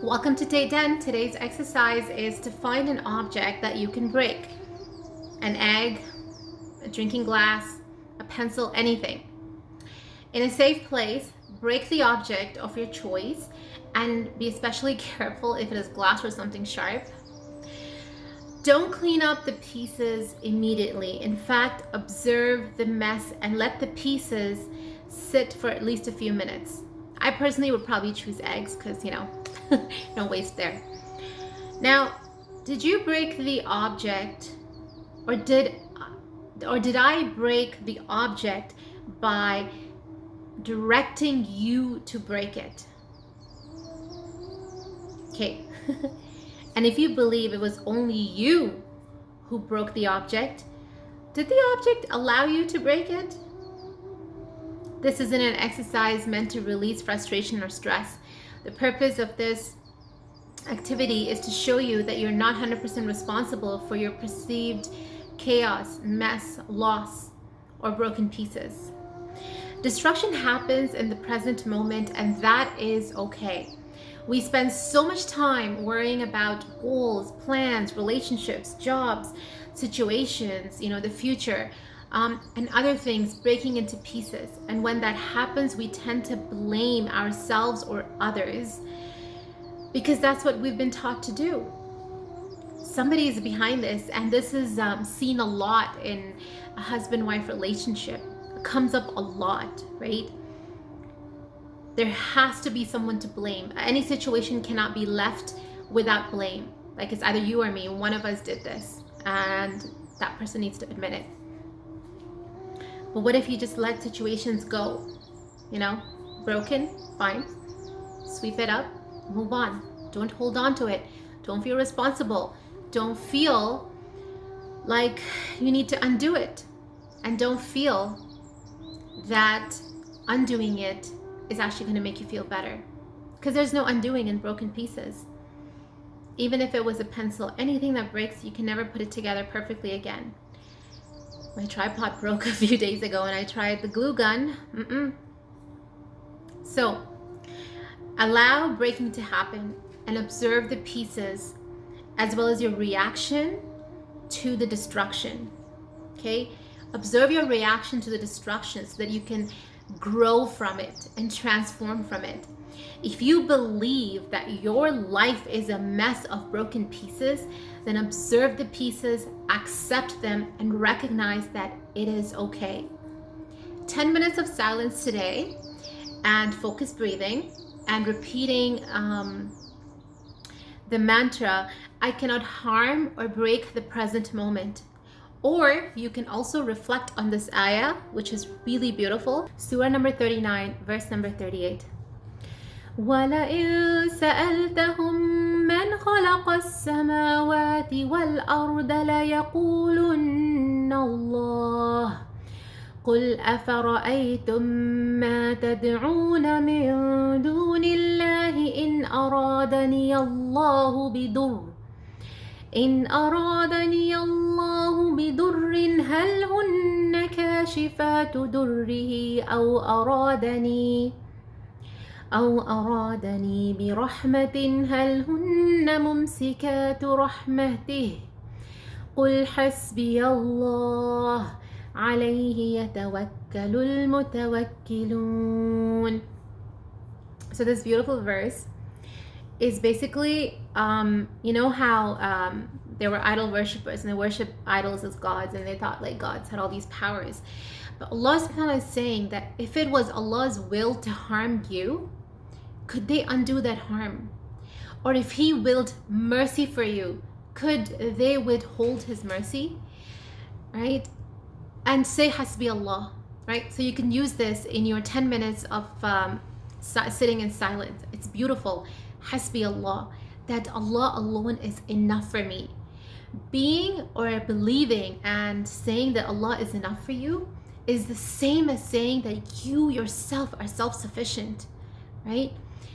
Welcome to day 10. Today's exercise is to find an object that you can break. An egg, a drinking glass, a pencil, anything. In a safe place, break the object of your choice and be especially careful if it is glass or something sharp. Don't clean up the pieces immediately. In fact, observe the mess and let the pieces sit for at least a few minutes. I personally would probably choose eggs because, no waste there. Now, did you break the object or did I break the object by directing you to break it? Okay. And if you believe it was only you who broke the object, did the object allow you to break it? This isn't an exercise meant to release frustration or stress. The purpose of this activity is to show you that you're not 100% responsible for your perceived chaos, mess, loss, or broken pieces. Destruction happens in the present moment, and that is okay. We spend so much time worrying about goals, plans, relationships, jobs, situations, the future, and other things breaking into pieces. And when that happens, we tend to blame ourselves or others because that's what we've been taught to do. Somebody is behind this, and this is seen a lot in a husband-wife relationship. It comes up a lot, right? There has to be someone to blame. Any situation cannot be left without blame. Like it's either you or me. One of us did this, and that person needs to admit it. But what if you just let situations go? Broken, fine. Sweep it up, move on. Don't hold on to it. Don't feel responsible. Don't feel like you need to undo it. And don't feel that undoing it is actually going to make you feel better. Because there's no undoing in broken pieces. Even if it was a pencil, anything that breaks, you can never put it together perfectly again. My tripod broke a few days ago and I tried the glue gun. So, allow breaking to happen and observe the pieces as well as your reaction to the destruction. Okay? Observe your reaction to the destruction so that you can grow from it and transform from it. If you believe that your life is a mess of broken pieces, then observe the pieces, accept them, and recognize that it is okay. 10 minutes of silence today and focused breathing and repeating the mantra, I cannot harm or break the present moment. Or you can also reflect on this ayah, which is really beautiful. Surah number 39, verse number 38. وَلَئِن سَأَلْتَهُم مَّنْ خَلَقَ السَّمَاوَاتِ وَالْأَرْضَ لَيَقُولُنَّ اللَّهُ قُلْ أَفَرَأَيْتُم مَّا تَدْعُونَ مِن دُونِ اللَّهِ إِنْ أَرَادَنِيَ اللَّهُ بِضُرٍّ هَلْ هُنَّ كَاشِفَاتُ ضُرِّهِ أَوْ أَرَادَنِي بِرَحْمَةٍ هَلْ هُنَّ مُمْسِكَاتُ رَحْمَتِهِ قُلْ حَسْبِيَ اللَّهُ عَلَيْهِ يَتَوَكَّلُ الْمُتَوَكِّلُونَ. So this beautiful verse is basically, how there were idol worshippers and they worship idols as gods and they thought like gods had all these powers. But Allah subhanahu wa ta'ala is saying that if it was Allah's will to harm you, could they undo that harm? Or if He willed mercy for you, could they withhold His mercy? Right? And say Hasbi Allah, right? So you can use this in your 10 minutes of sitting in silence. It's beautiful. Hasbi Allah, that Allah alone is enough for me. Being or believing and saying that Allah is enough for you is the same as saying that you yourself are self-sufficient, right?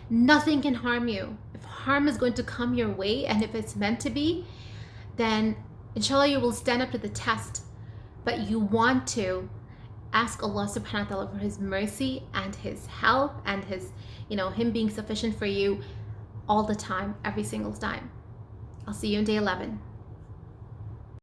Nothing can harm you. If harm is going to come your way and if it's meant to be, then inshallah you will stand up to the test. But you want to ask Allah subhanahu wa ta'ala for His mercy and His help and His, Him being sufficient for you all the time, every single time. I'll see you in day 11.